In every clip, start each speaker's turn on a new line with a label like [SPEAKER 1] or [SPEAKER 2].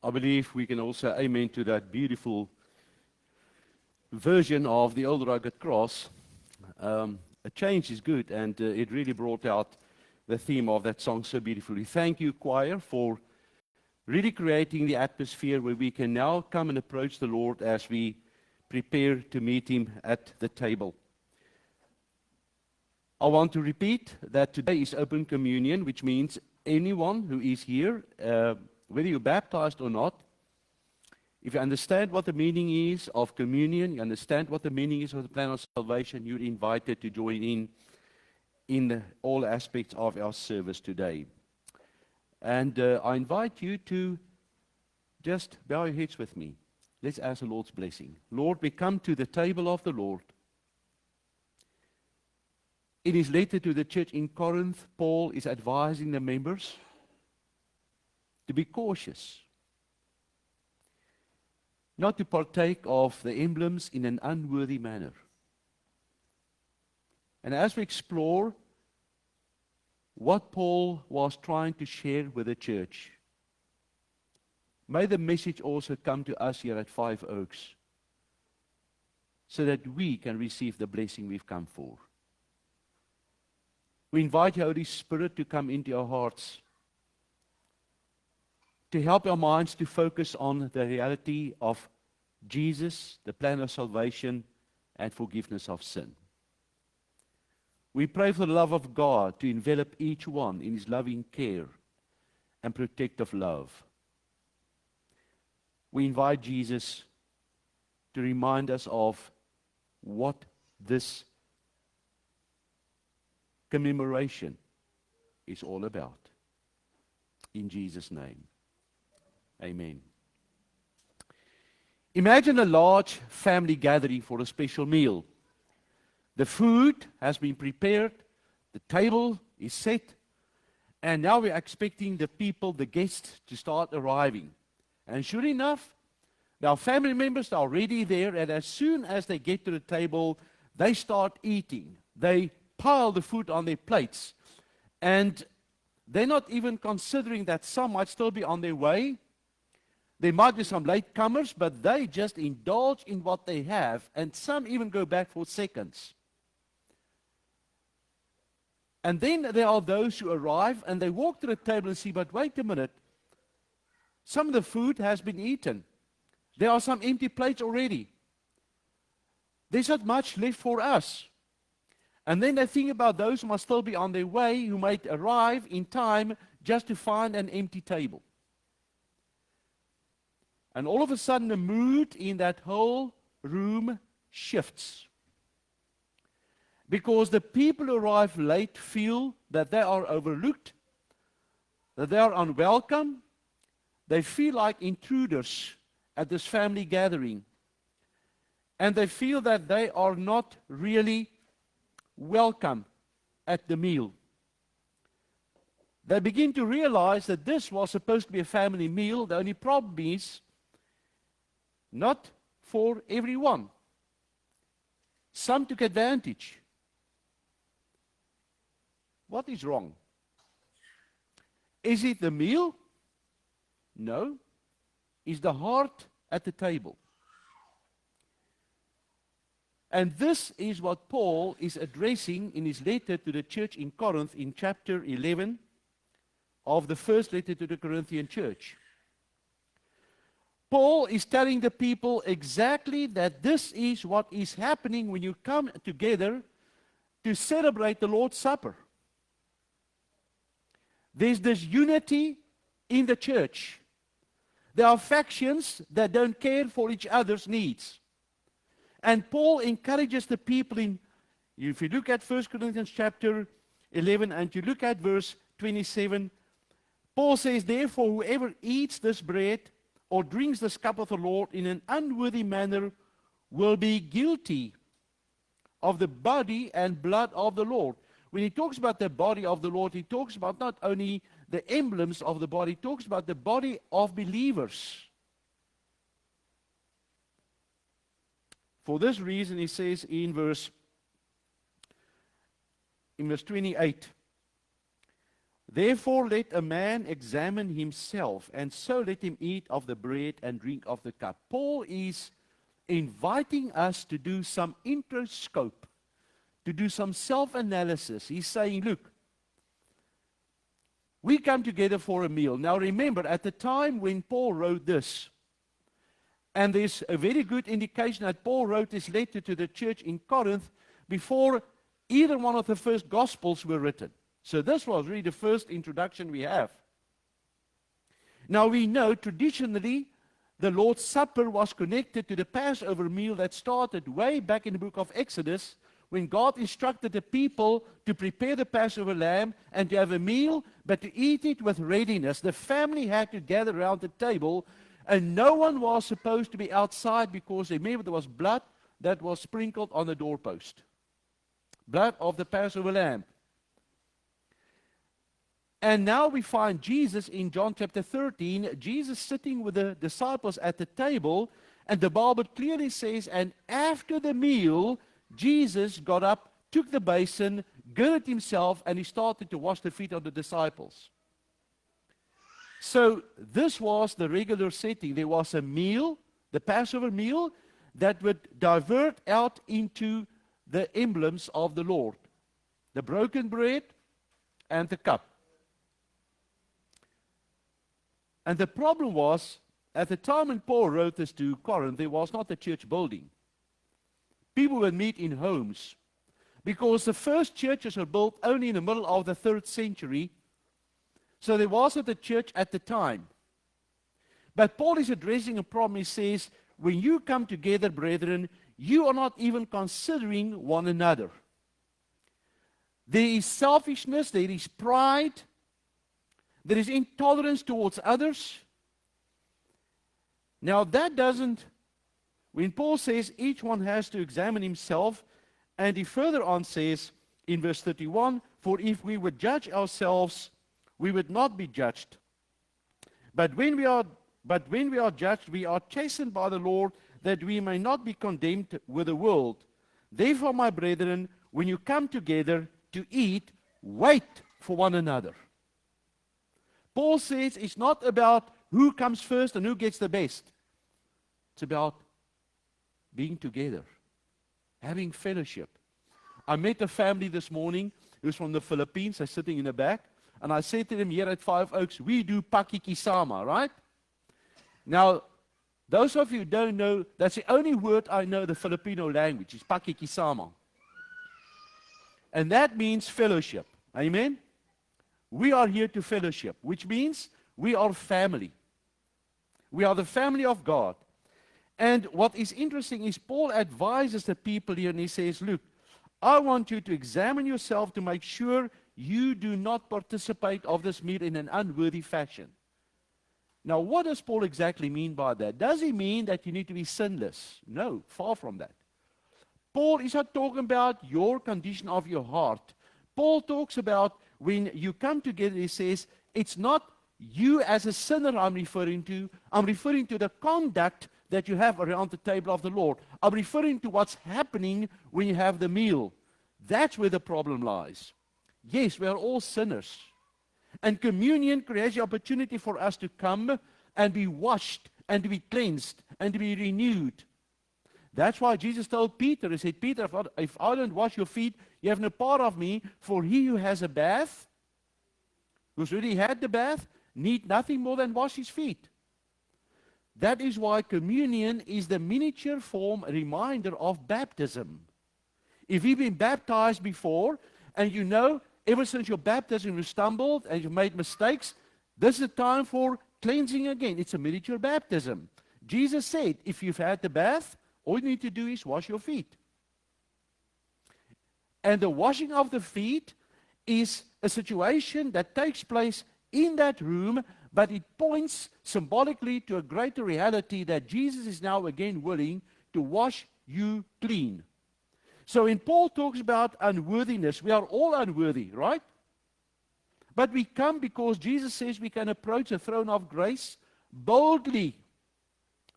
[SPEAKER 1] I believe we can also amen to that beautiful version of the old rugged cross. A change is good, and it really brought out the theme of that song so beautifully. Thank you, choir, for really creating the atmosphere where we can now come and approach the Lord as we prepare to meet Him at the table. I want to repeat that today is open communion, which means anyone who is here, whether you're baptized or not, if you understand what the meaning is of communion, you understand what the meaning is of the plan of salvation, you're invited to join in all aspects of our service today. And I invite you to just bow your heads with me. Let's ask the Lord's blessing. Lord, we come to the table of the Lord. In his letter to the church in Corinth, Paul is advising the members to be cautious, not to partake of the emblems in an unworthy manner. And as we explore what Paul was trying to share with the church, may the message also come to us here at Five Oaks so that we can receive the blessing we've come for. We invite the Holy Spirit to come into our hearts, to help our minds to focus on the reality of Jesus, the plan of salvation, and forgiveness of sin. We pray for the love of God to envelop each one in His loving care and protective love. We invite Jesus to remind us of what this commemoration is all about. In Jesus' name, amen. Imagine a large family gathering for a special meal. The food has been prepared, the table is set, and now we're expecting the people, the guests, to start arriving. And sure enough, our family members are already there, and as soon as they get to the table, they start eating. They pile the food on their plates, and they're not even considering that some might still be on their way. There might be some latecomers, but they just indulge in what they have, and some even go back for seconds. And then there are those who arrive, and they walk to the table and see, but wait a minute, some of the food has been eaten. There are some empty plates already. There's not much left for us. And then they think about those who must still be on their way, who might arrive in time just to find an empty table. And all of a sudden, the mood in that whole room shifts. Because the people who arrive late feel that they are overlooked, that they are unwelcome. They feel like intruders at this family gathering. And they feel that they are not really welcome at the meal. They begin to realize that this was supposed to be a family meal. The only problem is not for everyone. Some took advantage. What is wrong? Is it the meal? No. Is the heart at the table? And this is what Paul is addressing in his letter to the church in Corinth in chapter 11 of the first letter to the Corinthian church. Paul is telling the people exactly that this is what is happening when you come together to celebrate the Lord's Supper. There's this unity in the church. There are factions that don't care for each other's needs. And Paul encourages the people if you look at 1 Corinthians chapter 11 and you look at verse 27, Paul says, therefore, whoever eats this bread or drinks this cup of the Lord in an unworthy manner will be guilty of the body and blood of the Lord. When he talks about the body of the Lord, he talks about not only the emblems of the body, he talks about the body of believers. For this reason, he says in verse 28, Therefore let a man examine himself, and so let him eat of the bread and drink of the cup. Paul is inviting us to do some introscope, to do some self-analysis. He's saying, look, we come together for a meal. Now remember, at the time when Paul wrote this, and there's a very good indication that Paul wrote this letter to the church in Corinth before either one of the first Gospels were written. So this was really the first introduction we have. Now we know traditionally the Lord's Supper was connected to the Passover meal that started way back in the book of Exodus, when God instructed the people to prepare the Passover lamb and to have a meal, but to eat it with readiness. The family had to gather around the table, and no one was supposed to be outside, because remember there was blood that was sprinkled on the doorpost. Blood of the Passover lamb. And now we find Jesus in John chapter 13, Jesus sitting with the disciples at the table, and the Bible clearly says, and after the meal, Jesus got up, took the basin, girded himself, and he started to wash the feet of the disciples. So this was the regular setting. There was a meal, the Passover meal, that would divert out into the emblems of the Lord. The broken bread and the cup. And the problem was, at the time when Paul wrote this to Corinth, there was not a church building. People would meet in homes, because the first churches were built only in the middle of the 3rd century, so there wasn't a church at the time. But Paul is addressing a problem. He says, when you come together, brethren, you are not even considering one another. There is selfishness, there is pride, there is intolerance towards others. Now that doesn't, when Paul says each one has to examine himself, and he further on says in verse 31, for if we would judge ourselves, we would not be judged. But when we are judged, we are chastened by the Lord, that we may not be condemned with the world. Therefore, my brethren, when you come together to eat, wait for one another. Paul says it's not about who comes first and who gets the best. It's about being together, having fellowship. I met a family this morning who's from the Philippines. They're sitting in the back. And I said to them, here at Five Oaks, we do pakikisama, right? Now, those of you who don't know, that's the only word I know the Filipino language, is pakikisama. And that means fellowship. Amen? We are here to fellowship, which means we are family. We are the family of God. And what is interesting is Paul advises the people here, and he says, look, I want you to examine yourself to make sure you do not participate of this meal in an unworthy fashion. Now, what does Paul exactly mean by that? Does he mean that you need to be sinless? No, far from that. Paul is not talking about your condition of your heart. Paul talks about when you come together, he says, it's not you as a sinner I'm referring to. I'm referring to the conduct that you have around the table of the Lord. I'm referring to what's happening when you have the meal. That's where the problem lies. Yes, we are all sinners. And communion creates the opportunity for us to come and be washed and to be cleansed and to be renewed. That's why Jesus told Peter, he said, Peter, if I don't wash your feet, you have no part of me. For he who has a bath, who's already had the bath, need nothing more than wash his feet. That is why communion is the miniature form reminder of baptism. If you've been baptized before, and you know, ever since your baptism you stumbled and you made mistakes, this is the time for cleansing again. It's a miniature baptism. Jesus said, if you've had the bath, all you need to do is wash your feet. And the washing of the feet is a situation that takes place in that room, but it points symbolically to a greater reality that Jesus is now again willing to wash you clean. So when Paul talks about unworthiness, we are all unworthy, right? But we come because Jesus says we can approach the throne of grace boldly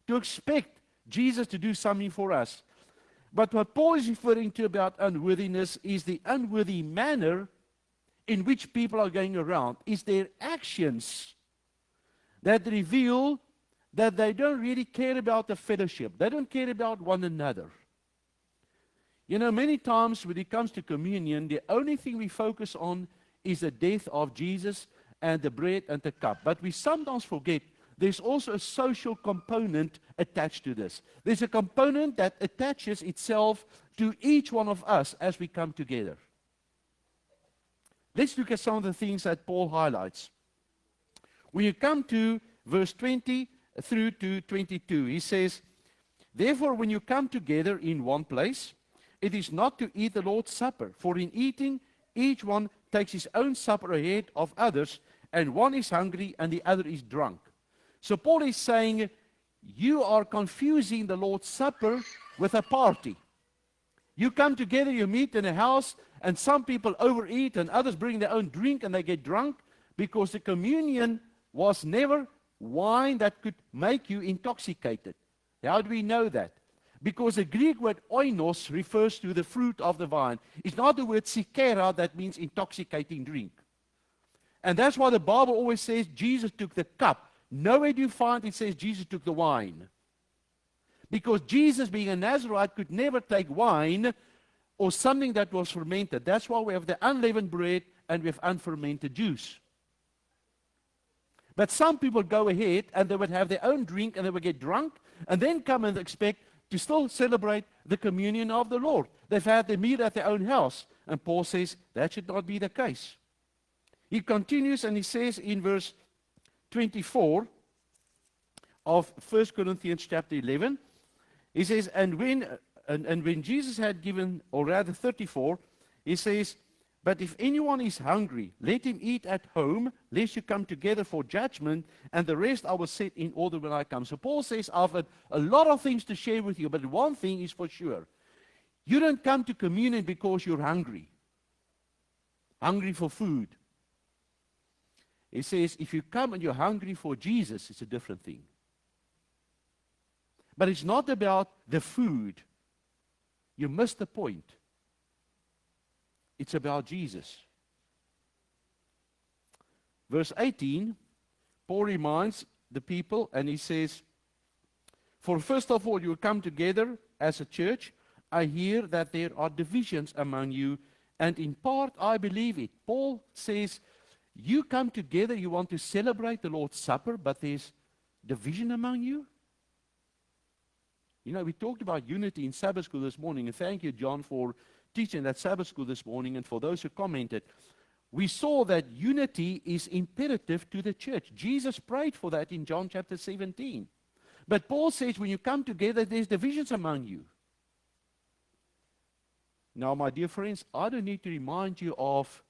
[SPEAKER 1] to expect Jesus to do something for us. But what Paul is referring to about unworthiness is the unworthy manner in which people are going around. It's their actions that reveal that they don't really care about the fellowship. They don't care about one another. You know, many times when it comes to communion, the only thing we focus on is the death of Jesus and the bread and the cup. But we sometimes forget there's also a social component attached to this. There's a component that attaches itself to each one of us as we come together. Let's look at some of the things that Paul highlights. When you come to verse 20 through to 22, he says, "Therefore, when you come together in one place, it is not to eat the Lord's Supper, for in eating, each one takes his own supper ahead of others, and one is hungry and the other is drunk." So Paul is saying, you are confusing the Lord's Supper with a party. You come together, you meet in a house, and some people overeat and others bring their own drink and they get drunk because the communion was never wine that could make you intoxicated. How do we know that? Because the Greek word oinos refers to the fruit of the vine. It's not the word sikera that means intoxicating drink. And that's why the Bible always says Jesus took the cup. Nowhere do you find it says Jesus took the wine. Because Jesus, being a Nazarite, could never take wine or something that was fermented. That's why we have the unleavened bread and we have unfermented juice. But some people go ahead and they would have their own drink and they would get drunk and then come and expect to still celebrate the communion of the Lord. They've had their meal at their own house. And Paul says that should not be the case. He continues and he says in verse 24 of 1 Corinthians chapter 11, he says, and when Jesus had given, or rather 34, he says, "But if anyone is hungry, let him eat at home, lest you come together for judgment, and the rest I will set in order when I come." So Paul says, I've had a lot of things to share with you, but one thing is for sure. You don't come to communion because you're hungry for food. He says, if you come and you're hungry for Jesus, it's a different thing. But it's not about the food. You missed the point. It's about Jesus. Verse 18, Paul reminds the people, and he says, "For first of all, you come together as a church. I hear that there are divisions among you, and in part I believe it." Paul says, you come together, you want to celebrate the Lord's Supper, but there's division among you. You know, we talked about unity in Sabbath school this morning, and thank you, John, for teaching that Sabbath school this morning, and for those who commented. We saw that unity is imperative to the church. Jesus prayed for that in John chapter 17. But Paul says when you come together, there's divisions among you. Now, my dear friends, I don't need to remind you of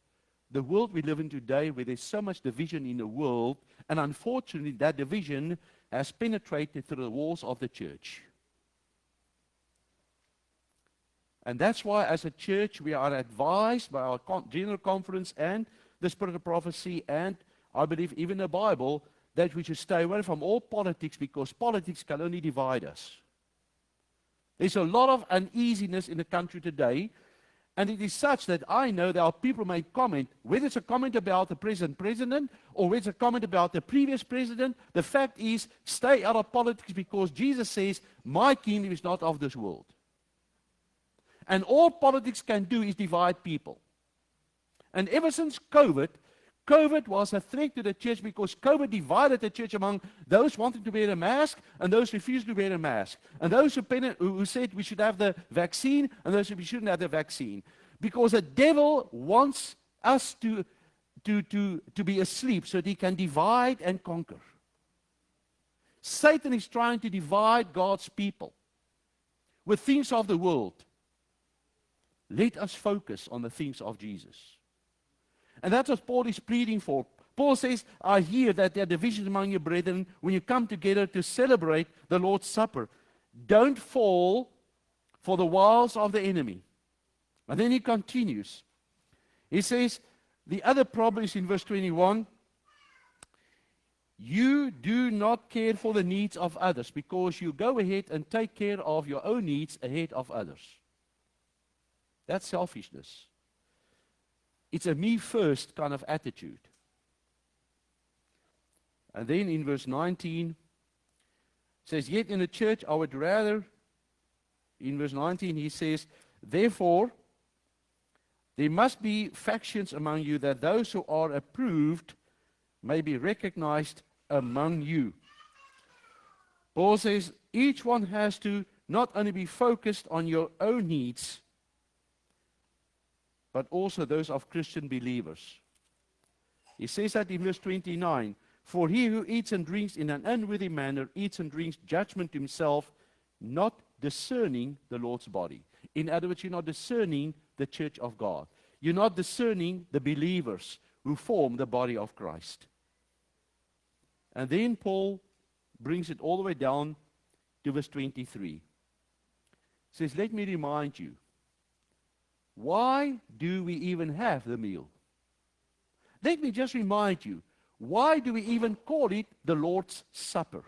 [SPEAKER 1] the world we live in today, where there's so much division in the world, and unfortunately that division has penetrated through the walls of the church. And that's why as a church we are advised by our General Conference and the Spirit of Prophecy, and I believe even the Bible, that we should stay away from all politics, because politics can only divide us. There's a lot of uneasiness in the country today, and it is such that I know there are people who make comment, whether it's a comment about the present president or whether it's a comment about the previous president. The fact is, stay out of politics, because Jesus says, my kingdom is not of this world. And all politics can do is divide people. And ever since COVID was a threat to the church, because COVID divided the church among those wanting to wear a mask and those refusing to wear a mask. And those who said we should have the vaccine and those who shouldn't have the vaccine. Because the devil wants us to be asleep so that he can divide and conquer. Satan is trying to divide God's people with things of the world. Let us focus on the things of Jesus. And that's what Paul is pleading for. Paul says, I hear that there are divisions among your brethren when you come together to celebrate the Lord's Supper. Don't fall for the wiles of the enemy. And then he continues. He says, the other problem is in verse 21. You do not care for the needs of others, because you go ahead and take care of your own needs ahead of others. That's selfishness. It's a me first kind of attitude. And then in verse 19, it says, yet in the church I would rather, in verse 19 he says, therefore, there must be factions among you, that those who are approved may be recognized among you. Paul says each one has to not only be focused on your own needs, but also those of Christian believers. He says that in verse 29, for he who eats and drinks in an unworthy manner eats and drinks judgment to himself, not discerning the Lord's body. In other words, you're not discerning the church of God. You're not discerning the believers who form the body of Christ. And then Paul brings it all the way down to verse 23. He says, let me remind you, why do we even have the meal? Let me just remind you, why do we even call it the Lord's Supper?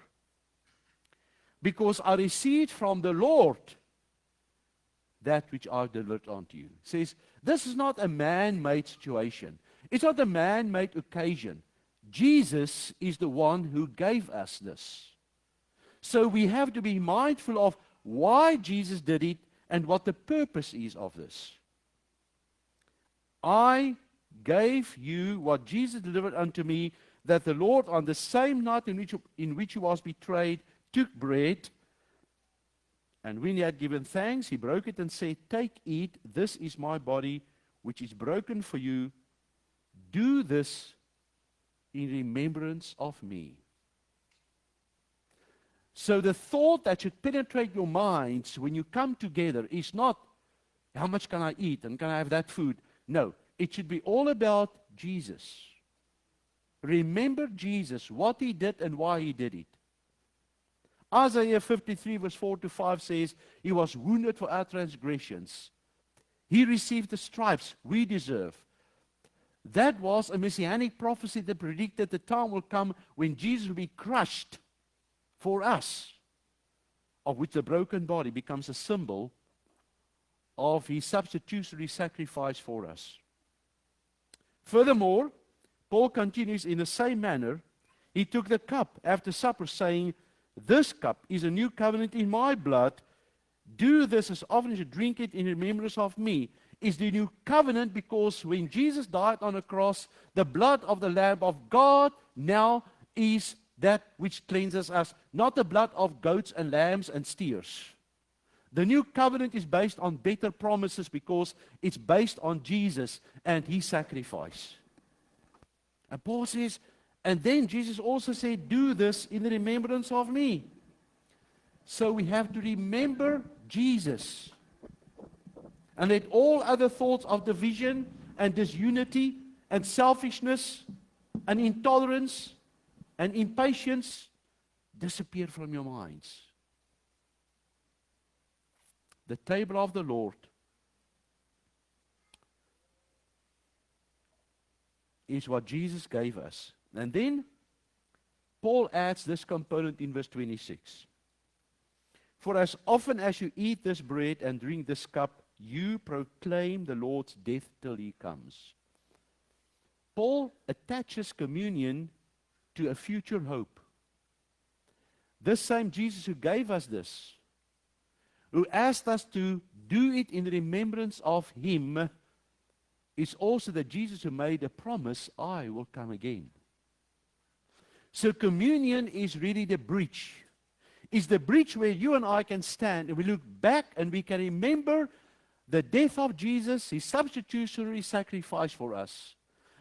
[SPEAKER 1] Because I received from the Lord that which I delivered unto you. It says, this is not a man-made situation. It's not a man-made occasion. Jesus is the one who gave us this. So we have to be mindful of why Jesus did it and what the purpose is of this. I gave you what Jesus delivered unto me, that the Lord on the same night in which he was betrayed took bread, and when he had given thanks, he broke it and said, take, eat, this is my body, which is broken for you. Do this in remembrance of me. So the thought that should penetrate your minds when you come together is not, how much can I eat and can I have that food? No, it should be all about Jesus. Remember Jesus, what he did and why he did it. Isaiah 53 verse 4 to 5 says, he was wounded for our transgressions. He received the stripes we deserve. That was a messianic prophecy that predicted the time will come when Jesus will be crushed for us, of which the broken body becomes a symbol of his substitutionary sacrifice for us. Furthermore, Paul continues in the same manner. He took the cup after supper, saying, this cup is a new covenant in my blood. Do this as often as you drink it in remembrance of me. Is the new covenant because when Jesus died on the cross, the blood of the Lamb of God now is that which cleanses us, not the blood of goats and lambs and steers. The new covenant is based on better promises because it's based on Jesus and his sacrifice. And Paul says, and then Jesus also said, do this in the remembrance of me. So we have to remember Jesus. And let all other thoughts of division and disunity and selfishness and intolerance and impatience disappear from your minds. The table of the Lord is what Jesus gave us. And then Paul adds this component in verse 26. For as often as you eat this bread and drink this cup, you proclaim the Lord's death till he comes. Paul attaches communion to a future hope. This same Jesus who gave us this, who asked us to do it in remembrance of him, is also the Jesus who made a promise, I will come again. So communion is really the bridge. It's the bridge where you and I can stand and we look back and we can remember the death of Jesus, his substitutionary sacrifice for us.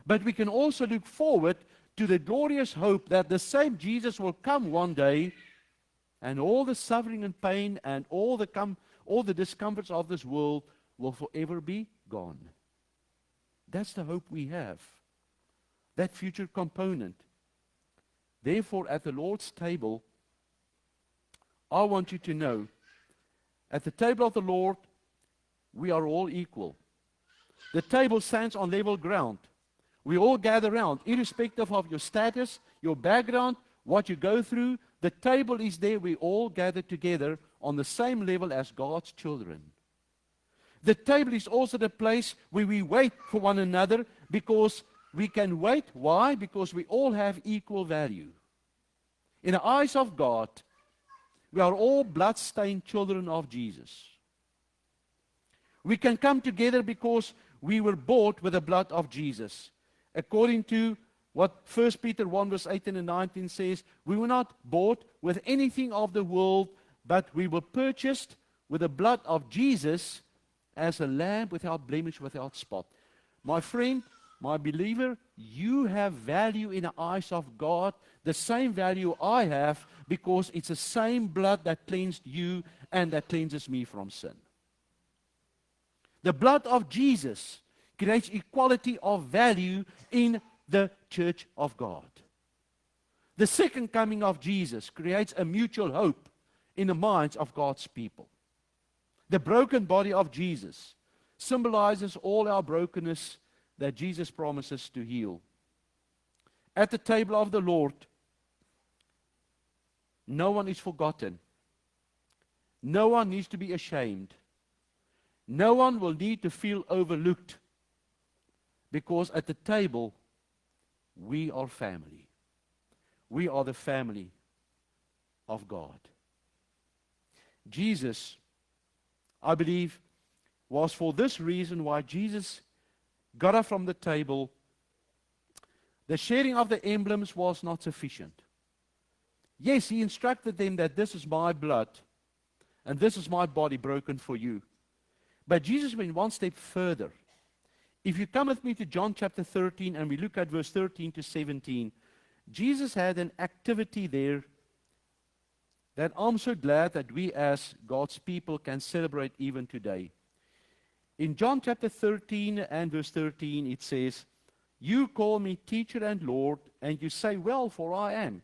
[SPEAKER 1] But we can also look forward to the glorious hope that the same Jesus will come one day, and all the suffering and pain and all the discomforts of this world will forever be gone. That's the hope we have. That future component. Therefore, at the Lord's table, I want you to know, at the table of the Lord, we are all equal. The table stands on level ground. We all gather around, irrespective of your status, your background, what you go through. The table is there. We all gather together on the same level as God's children. The table is also the place where we wait for one another, because we can wait. Why? Because we all have equal value. In the eyes of God, we are all blood-stained children of Jesus. We can come together because we were bought with the blood of Jesus. According to what 1 Peter 1 verse 18 and 19 says, we were not bought with anything of the world, but we were purchased with the blood of Jesus as a lamb without blemish, without spot. My friend, my believer, you have value in the eyes of God, the same value I have, because it's the same blood that cleansed you and that cleanses me from sin. The blood of Jesus creates equality of value in the church of God. The second coming of Jesus creates a mutual hope in the minds of God's people. The broken body of Jesus symbolizes all our brokenness that Jesus promises to heal. At the table of the Lord, no one is forgotten. No one needs to be ashamed. No one will need to feel overlooked, because at the table, we are family. We are the family of God. Jesus, I believe, was for this reason why Jesus got up from the table. The sharing of the emblems was not sufficient. Yes, he instructed them that this is my blood and this is my body broken for you. But Jesus went one step further. If you come with me to John chapter 13 and we look at verse 13 to 17, Jesus had an activity there that I'm so glad that we as God's people can celebrate even today. In John chapter 13 and verse 13 it says, "You call me teacher and Lord, and you say, well, for I am.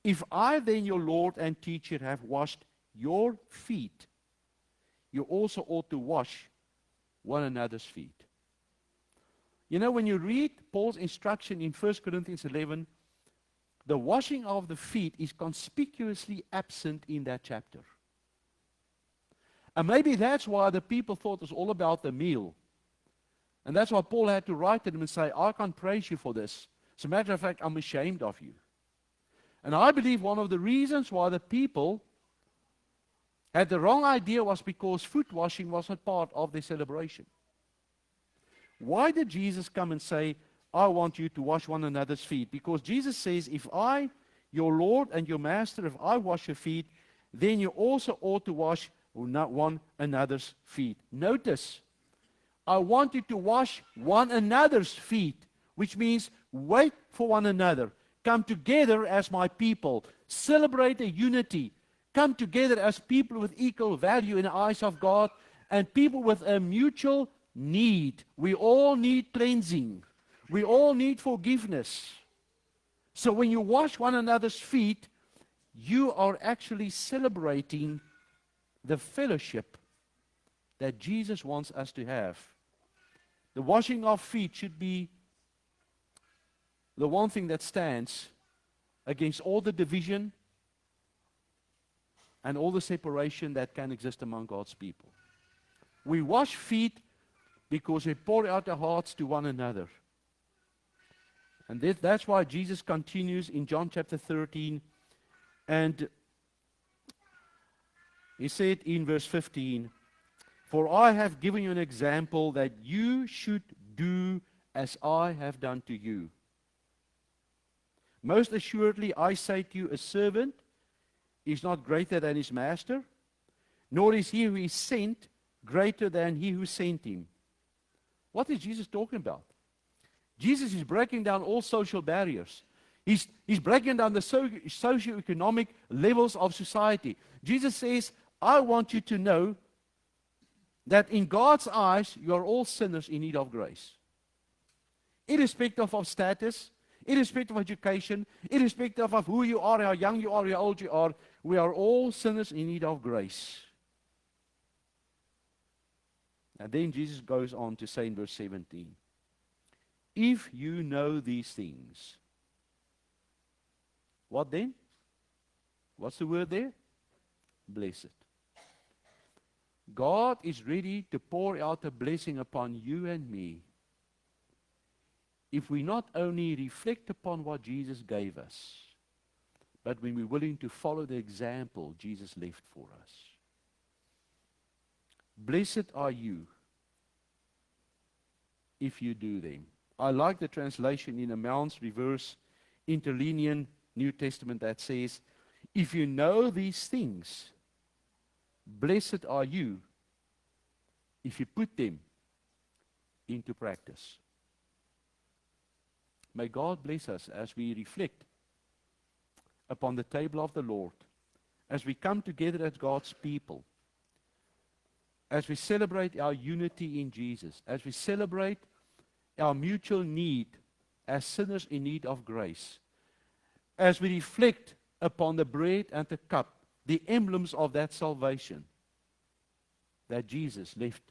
[SPEAKER 1] If I then, your Lord and teacher, have washed your feet, you also ought to wash one another's feet." You know, when you read Paul's instruction in 1 Corinthians 11, the washing of the feet is conspicuously absent in that chapter. And maybe that's why the people thought it was all about the meal. And that's why Paul had to write to them and say, I can't praise you for this. As a matter of fact, I'm ashamed of you. And I believe one of the reasons why the people had the wrong idea was because foot washing was not part of their celebration. Why did Jesus come and say, I want you to wash one another's feet? Because Jesus says, if I, your Lord and your Master, if I wash your feet, then you also ought to wash one another's feet. Notice, I want you to wash one another's feet, which means wait for one another. Come together as my people. Celebrate a unity. Come together as people with equal value in the eyes of God and people with a mutual need. We all need cleansing. We all need forgiveness. So when you wash one another's feet, you are actually celebrating the fellowship that Jesus wants us to have. The washing of feet should be the one thing that stands against all the division and all the separation that can exist among God's people. We wash feet because we pour out our hearts to one another. And that's why Jesus continues in John chapter 13, and he said in verse 15, "For I have given you an example that you should do as I have done to you. Most assuredly, I say to you, a servant is not greater than his master, nor is he who is sent greater than he who sent him." What is Jesus talking about? Jesus is breaking down all social barriers. He's breaking down the socioeconomic levels of society. Jesus says, I want you to know that in God's eyes, you are all sinners in need of grace. Irrespective of status, irrespective of education, irrespective of who you are, how young you are, how old you are, we are all sinners in need of grace. And then Jesus goes on to say in verse 17, if you know these things, what then? What's the word there? Blessed. God is ready to pour out a blessing upon you and me if we not only reflect upon what Jesus gave us, but when we're willing to follow the example Jesus left for us. Blessed are you if you do them. I like the translation in a Mounds Reverse Interlinear New Testament that says, if you know these things, blessed are you if you put them into practice. May God bless us as we reflect upon the table of the Lord, as we come together as God's people, as we celebrate our unity in Jesus, as we celebrate our mutual need as sinners in need of grace, as we reflect upon the bread and the cup, the emblems of that salvation that Jesus left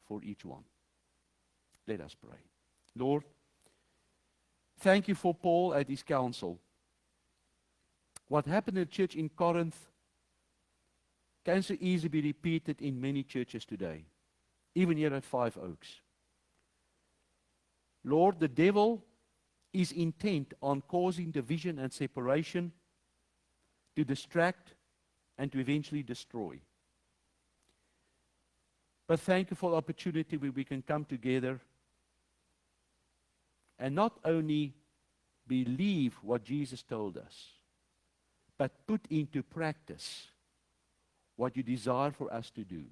[SPEAKER 1] for each one. Let us pray. Lord, thank you for Paul and his counsel. What happened in the church in Corinth can so easily be repeated in many churches today, even here at Five Oaks. Lord, the devil is intent on causing division and separation, to distract and to eventually destroy. But thank you for the opportunity where we can come together and not only believe what Jesus told us, but put into practice what you desire for us to do.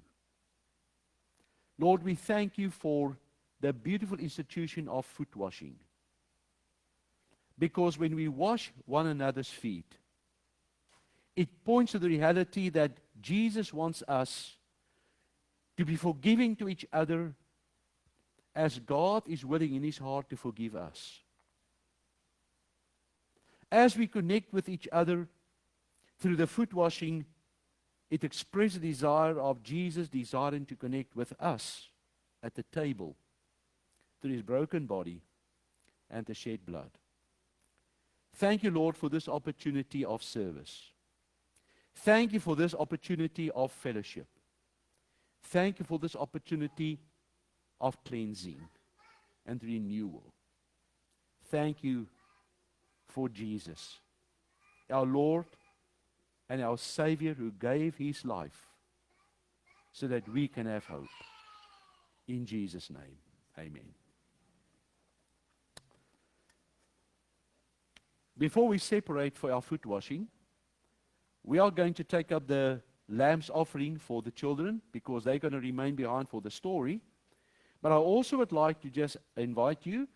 [SPEAKER 1] Lord, we thank you for the beautiful institution of foot washing. Because when we wash one another's feet, it points to the reality that Jesus wants us to be forgiving to each other as God is willing in his heart to forgive us. As we connect with each other through the foot washing, it expresses the desire of Jesus desiring to connect with us at the table through his broken body and the shed blood. Thank you, Lord, for this opportunity of service. Thank you for this opportunity of fellowship. Thank you for this opportunity of cleansing and renewal. Thank you for Jesus, our Lord and our Savior, who gave his life so that we can have hope. In Jesus' name, amen. Before we separate for our foot washing, we are going to take up the lamb's offering for the children because they're going to remain behind for the story. But I also would like to just invite you